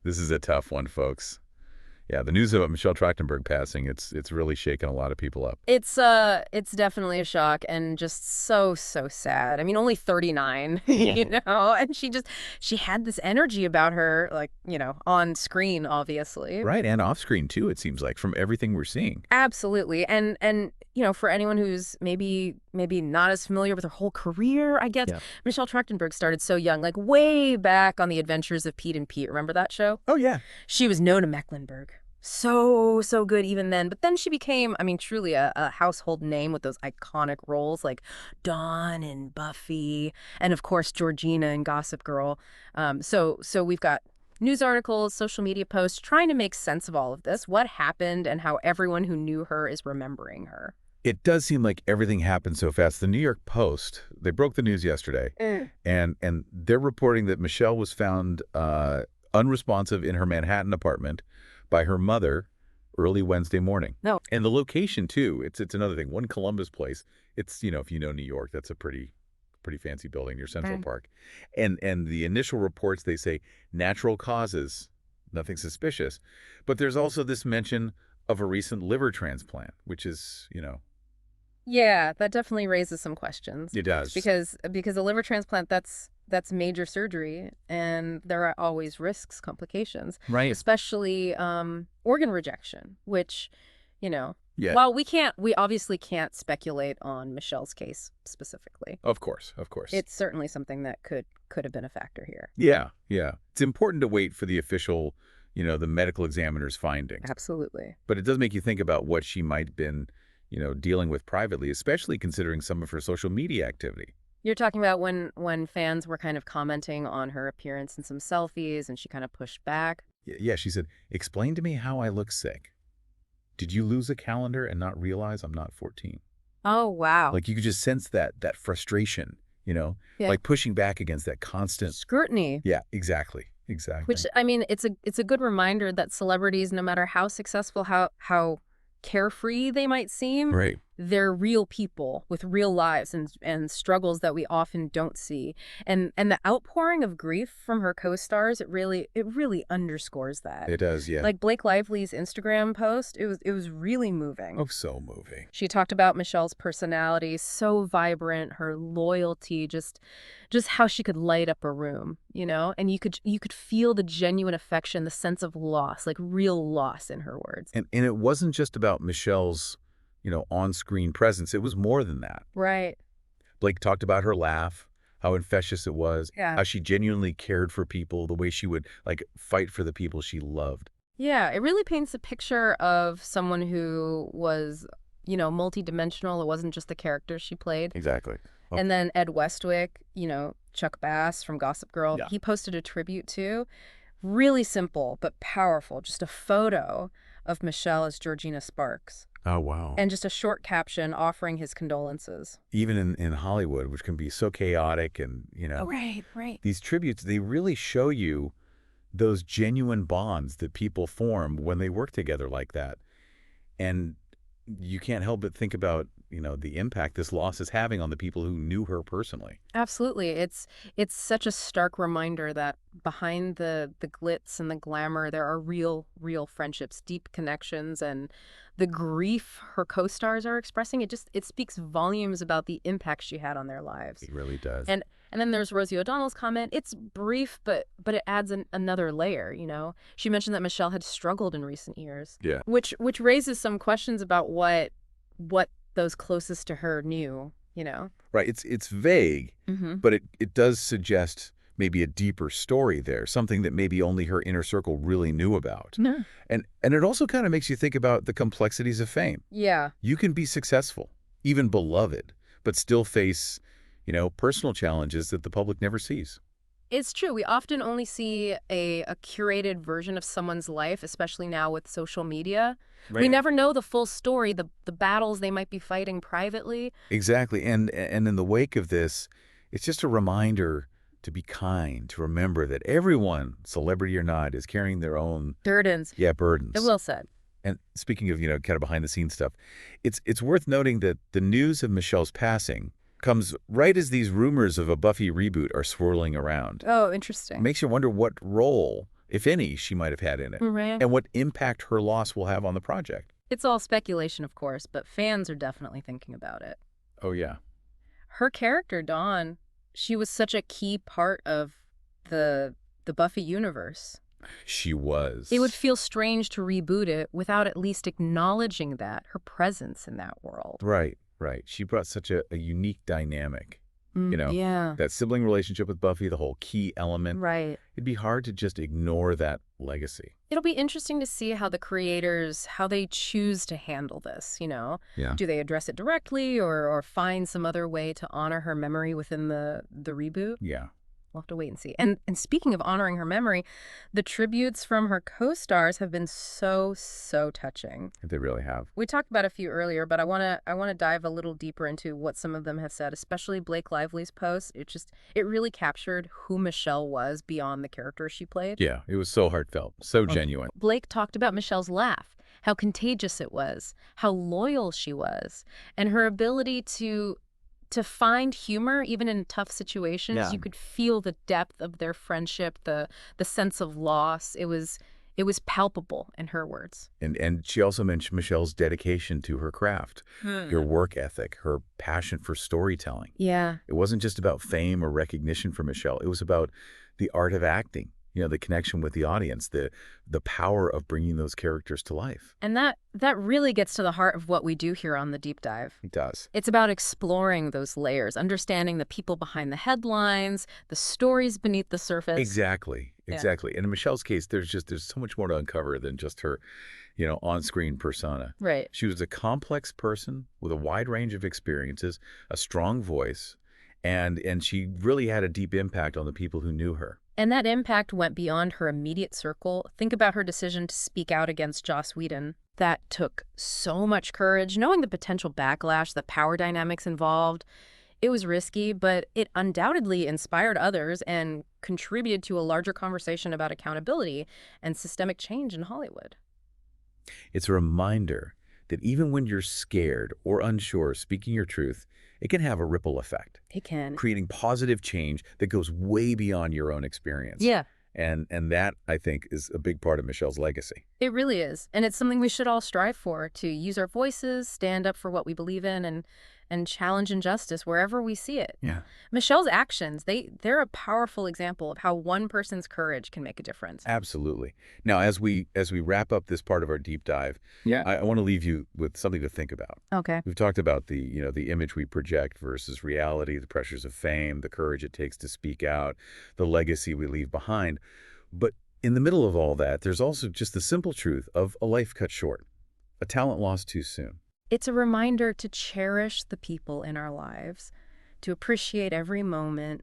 This is a tough one, folks. Yeah, the news about Michelle Trachtenberg passing, it's really shaken a lot of people up. It's definitely a shock and just so sad. I mean, only 39, you know, and she had this energy about her, like, on screen, obviously. Right, and off screen too, it seems like, from everything we're seeing. Absolutely. And for anyone who's maybe not as familiar with her whole career, I guess, Yeah. Michelle Trachtenberg started so young, like way back on The Adventures of Pete and Pete. Remember that show? Oh, yeah. She was Nona Mecklenburg. So good even then. But then she became, I mean, truly a household name with those iconic roles like Dawn and Buffy, and of course Georgina in Gossip Girl. So we've got news articles, social media posts trying to make sense of all of this, what happened, and how everyone who knew her is remembering her. It does seem like everything happened so fast. The New York Post, they broke the news yesterday, and they're reporting that Michelle was found unresponsive in her Manhattan apartment by her mother early Wednesday morning. No. And the location, too, it's another thing. One Columbus Place, it's, if you know New York, that's a pretty fancy building near Central Park. And the initial reports, they say natural causes, nothing suspicious. But there's also this mention of a recent liver transplant, which is, Yeah, that definitely raises some questions. It does. Because a liver transplant, that's major surgery, and there are always risks, complications. Right. Especially organ rejection, which, Yeah. while we obviously can't speculate on Michelle's case specifically. Of course. It's certainly something that could have been a factor here. Yeah. It's important to wait for the official, the medical examiner's findings. Absolutely. But it does make you think about what she might have been, dealing with privately, especially considering some of her social media activity. You're talking about when fans were kind of commenting on her appearance in some selfies and she kind of pushed back? Yeah, she said, "Explain to me how I look sick. Did you lose a calendar and not realize I'm not 14? Oh, wow. Like you could just sense that frustration, Yeah. like pushing back against that constant Scrutiny. Yeah, exactly. Which, I mean, it's a good reminder that celebrities, no matter how successful, how carefree they might seem, Right. they're real people with real lives and struggles that we often don't see. And the outpouring of grief from her co-stars, it really underscores that. It does, yeah. Like Blake Lively's Instagram post, it was really moving. Oh, so moving. She talked about Michelle's personality, so vibrant, her loyalty, just how she could light up a room, and you could feel the genuine affection, the sense of loss, like real loss in her words. And it wasn't just about Michelle's, on-screen presence. It was more than that. Right. Blake talked about her laugh, how infectious it was, Yeah. how she genuinely cared for people, the way she would, like, fight for the people she loved. Yeah, it really paints a picture of someone who was, multidimensional. It wasn't just the character she played. Exactly. Oh. And then Ed Westwick, Chuck Bass from Gossip Girl, Yeah. he posted a tribute too. Really simple but powerful. Just a photo of Michelle as Georgina Sparks. Oh, wow. And just a short caption offering his condolences. Even in Hollywood, which can be so chaotic and, Right. these tributes, they really show you those genuine bonds that people form when they work together like that. And you can't help but think about, the impact this loss is having on the people who knew her personally. Absolutely. It's such a stark reminder that behind the glitz and the glamour, there are real friendships, deep connections, and the grief her co-stars are expressing. It speaks volumes about the impact she had on their lives. It really does. And then there's Rosie O'Donnell's comment. It's brief, but it adds another layer, She mentioned that Michelle had struggled in recent years. Yeah. Which raises some questions about what those closest to her knew, Right. It's vague, Mm-hmm. but it does suggest maybe a deeper story there, something that maybe only her inner circle really knew about. No. And it also kind of makes you think about the complexities of fame. Yeah. You can be successful, even beloved, but still face, personal challenges that the public never sees. It's true. We often only see a curated version of someone's life, especially now with social media. Right. We never know the full story, the battles they might be fighting privately. Exactly. And in the wake of this, it's just a reminder to be kind, to remember that everyone, celebrity or not, is carrying their own Burdens. burdens. Well said. And speaking of, kind of behind the scenes stuff, it's worth noting that the news of Michelle's passing comes right as these rumors of a Buffy reboot are swirling around. Oh, interesting. It makes you wonder what role if any, she might have had in it, Right. and what impact her loss will have on the project. It's all speculation, of course, but fans are definitely thinking about it. Oh, yeah. Her character, Dawn, she was such a key part of the the Buffy universe. She It would was. feel strange to reboot it without at least acknowledging that, her presence in that world. Right, right. She brought such a unique dynamic, Yeah, that sibling relationship with Buffy, the whole key element. right. It'd be hard to just ignore that legacy. It'll be interesting to see how the creators, how they choose to handle this. Yeah. Do they address it directly or find some other way to honor her memory within the reboot? Yeah. We'll have to wait and see. And speaking of honoring her memory, the tributes from her co-stars have been so, so touching. They really have. We talked about a few earlier, but I wanna dive a little deeper into what some of them have said, especially Blake Lively's post. It really captured who Michelle was beyond the character she played. Yeah, it was so heartfelt, so genuine. Blake talked about Michelle's laugh, how contagious it was, how loyal she was, and her ability to find humor even in tough situations. Yeah. You could feel the depth of their friendship, the sense of loss. It was palpable in her words. And she also mentioned Michelle's dedication to her craft, her work ethic, her passion for storytelling. Yeah. It wasn't just about fame or recognition for Michelle. It was about the art of acting, the connection with the audience, the power of bringing those characters to life. And that really gets to the heart of what we do here on the Deep Dive. It does. It's about exploring those layers, understanding the people behind the headlines, the stories beneath the surface. Exactly. Yeah. Exactly. And in Michelle's case, there's so much more to uncover than just her, on-screen persona. Right. She was a complex person with a wide range of experiences, a strong voice, and she really had a deep impact on the people who knew her. And that impact went beyond her immediate circle. Think about her decision to speak out against Joss Whedon. That took so much courage, knowing the potential backlash, the power dynamics involved. It was risky, but it undoubtedly inspired others and contributed to a larger conversation about accountability and systemic change in Hollywood. It's a reminder that even when you're scared or unsure, speaking your truth, it can have a ripple effect, It can. creating positive change that goes way beyond your own experience. Yeah, And that, I think, is a big part of Michelle's legacy. it really is. And it's something we should all strive for, to use our voices, stand up for what we believe in, and challenge injustice wherever we see it. Yeah. Michelle's actions, they're a powerful example of how one person's courage can make a difference. Absolutely. Now, as we wrap up this part of our deep dive, I want to leave you with something to think about. Okay. We've talked about the image we project versus reality, the pressures of fame, the courage it takes to speak out, the legacy we leave behind. But in the middle of all that, there's also just the simple truth of a life cut short, a talent lost too soon. It's a reminder to cherish the people in our lives, to appreciate every moment,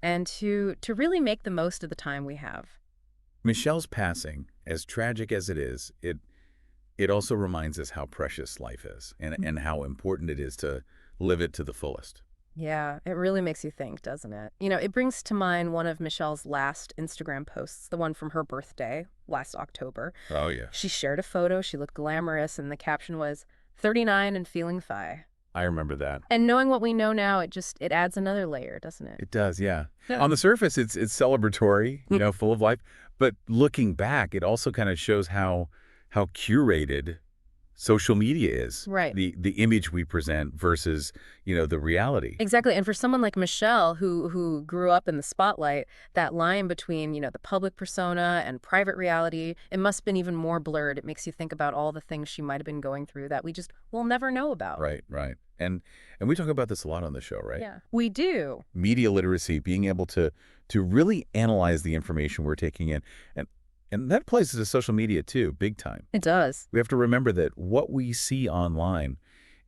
and to really make the most of the time we have. Michelle's passing, as tragic as it is, it also reminds us how precious life is and how important it is to live it to the fullest. Yeah, it really makes you think, doesn't it? It brings to mind one of Michelle's last Instagram posts, the one from her birthday last October. Oh, yeah. She shared a photo, she looked glamorous, and the caption was, 39 and feeling fi. I remember that. And knowing what we know now, it adds another layer, doesn't it? It does, yeah. Yeah. On the surface, it's celebratory, full of life. But looking back, it also kind of shows how curated social media is. Right. The image we present versus, the reality. Exactly. And for someone like Michelle, who grew up in the spotlight, that line between, the public persona and private reality, it must have been even more blurred. It makes you think about all the things she might have been going through that we'll never know about. Right, right. And we talk about this a lot on the show, right? Yeah, we do. Media literacy, being able to really analyze the information we're taking in. And that applies to social media too, big time. It does. We have to remember that what we see online,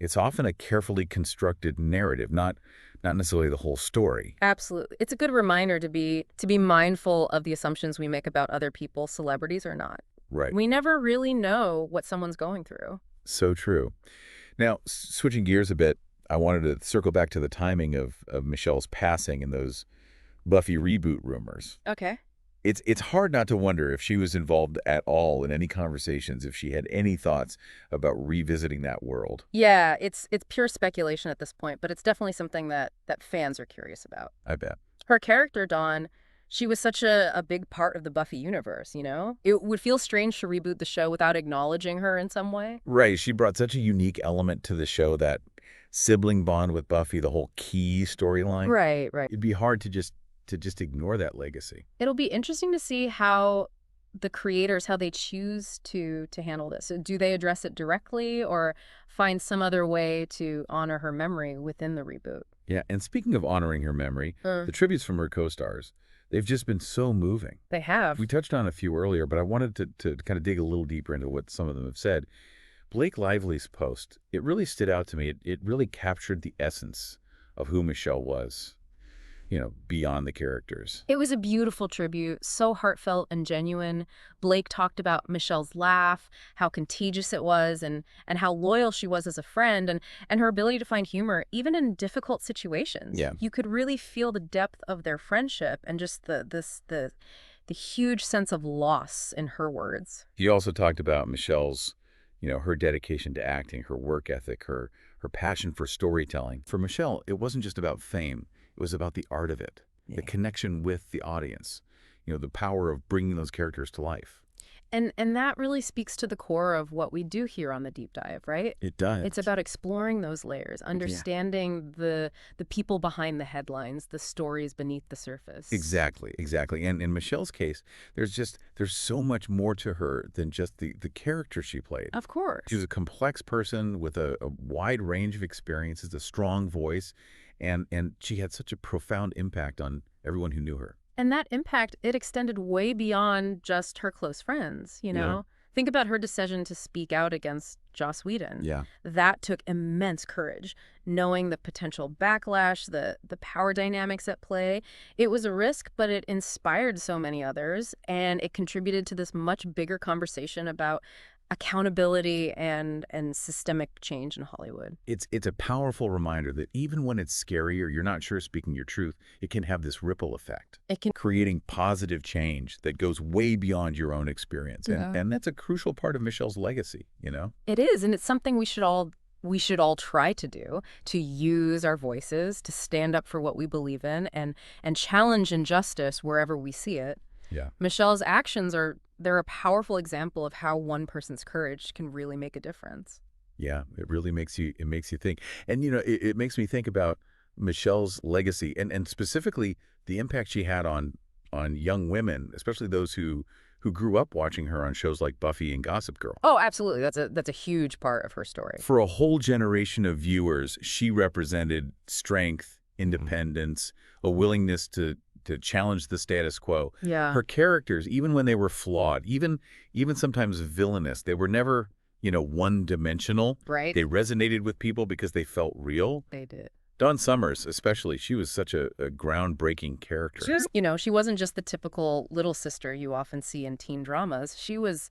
it's often a carefully constructed narrative, not necessarily the whole story. Absolutely. It's a good reminder to be mindful of the assumptions we make about other people, celebrities or not. Right. We never really know what someone's going through. So true. Now, switching gears a bit, I wanted to circle back to the timing of Michelle's passing and those Buffy reboot rumors. Okay. It's hard not to wonder if she was involved at all in any conversations, if she had any thoughts about revisiting that world. Yeah, it's pure speculation at this point, but it's definitely something that fans are curious about. I bet. Her character, Dawn, She was such a big part of the Buffy universe, you know? It would feel strange to reboot the show without acknowledging her in some way. Right, she brought such a unique element to the show, that sibling bond with Buffy, the whole key storyline. Right, right. It'd be hard to just ignore that legacy. It'll be interesting to see how the creators, how they choose to handle this. So do they address it directly or find some other way to honor her memory within the reboot? Yeah, and speaking of honoring her memory, Uh, the tributes from her co-stars, they've just been so moving. they have. We touched on a few earlier, but I wanted to kind of dig a little deeper into what some of them have said. Blake Lively's post, it really stood out to me. It really captured the essence of who Michelle was, beyond the characters. It was a beautiful tribute, so heartfelt and genuine. Blake talked about Michelle's laugh, how contagious it was, and how loyal she was as a friend, and her ability to find humor, even in difficult situations. Yeah. You could really feel the depth of their friendship and just the huge sense of loss in her words. He also talked about Michelle's, her dedication to acting, her work ethic, her passion for storytelling. For Michelle, it wasn't just about fame. It was about the art of it, the connection with the audience, the power of bringing those characters to life. And that really speaks to the core of what we do here on the deep dive, right? It does. It's about exploring those layers, understanding the people behind the headlines, the stories beneath the surface. Exactly, exactly. And in Michelle's case, there's so much more to her than just the character she played. Of course. She was a complex person with a wide range of experiences, a strong voice, and she had such a profound impact on everyone who knew her. And that impact, it extended way beyond just her close friends, you know? Think about her decision to speak out against Joss Whedon. Yeah. That took immense courage, knowing the potential backlash, the power dynamics at play. It was a risk, but it inspired so many others, and it contributed to this much bigger conversation about accountability and systemic change in Hollywood. It's a powerful reminder that even when it's scary or you're not sure speaking your truth, it can have this ripple effect, It can. creating positive change that goes way beyond your own experience. Yeah. And that's a crucial part of Michelle's legacy, It is, and it's something we should all try to do, to use our voices, to stand up for what we believe in and challenge injustice wherever we see it. Yeah. Michelle's actions they're a powerful example of how one person's courage can really make a difference. Yeah, it really makes you think. And it makes me think about Michelle's legacy and specifically the impact she had on young women, especially those who grew up watching her on shows like Buffy and Gossip Girl. Oh, absolutely. That's a huge part of her story. For a whole generation of viewers, she represented strength, independence, a willingness to challenge the status quo. Yeah. Her characters, even when they were flawed, even sometimes villainous, they were never, one-dimensional. Right? They resonated with people because they felt real. They did. Dawn Summers, especially, she was such a groundbreaking character. She wasn't just the typical little sister you often see in teen dramas. She was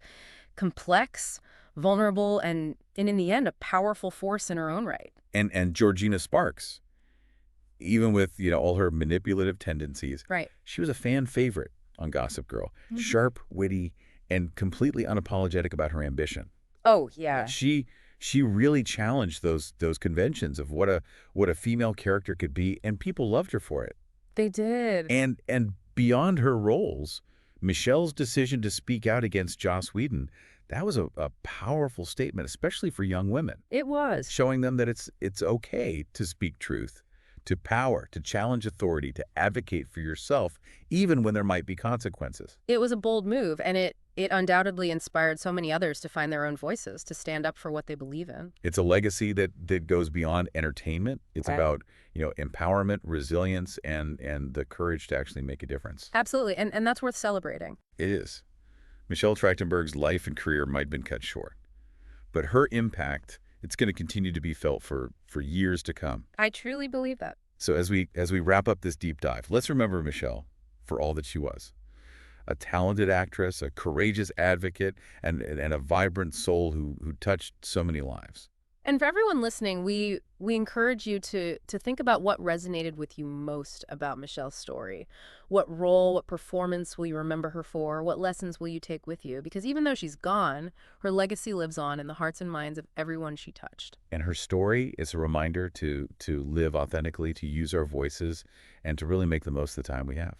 complex, vulnerable, and in the end, a powerful force in her own right. And Georgina Sparks, even with, all her manipulative tendencies, Right. she was a fan favorite on Gossip Girl. Sharp, witty, and completely unapologetic about her ambition. Oh, yeah. She really challenged those conventions of what a female character could be, and people loved her for it. They did. And beyond her roles, Michelle's decision to speak out against Joss Whedon, that was a powerful statement, especially for young women, It was. showing them that it's okay to speak truth, to power, to challenge authority, to advocate for yourself, even when there might be consequences. It was a bold move, and it undoubtedly inspired so many others to find their own voices, to stand up for what they believe in. It's a legacy that goes beyond entertainment. It's Right. about, empowerment, resilience, and the courage to actually make a difference. Absolutely, and that's worth celebrating. It is. Michelle Trachtenberg's life and career might have been cut short, but her impact, it's going to continue to be felt for years to come. I truly believe that. So as we wrap up this deep dive, let's remember Michelle for all that she was. A talented actress, a courageous advocate, and a vibrant soul who touched so many lives. And for everyone listening, we encourage you to think about what resonated with you most about Michelle's story. What role, what performance will you remember her for? What lessons will you take with you? Because even though she's gone, her legacy lives on in the hearts and minds of everyone she touched. And her story is a reminder to live authentically, to use our voices, and to really make the most of the time we have.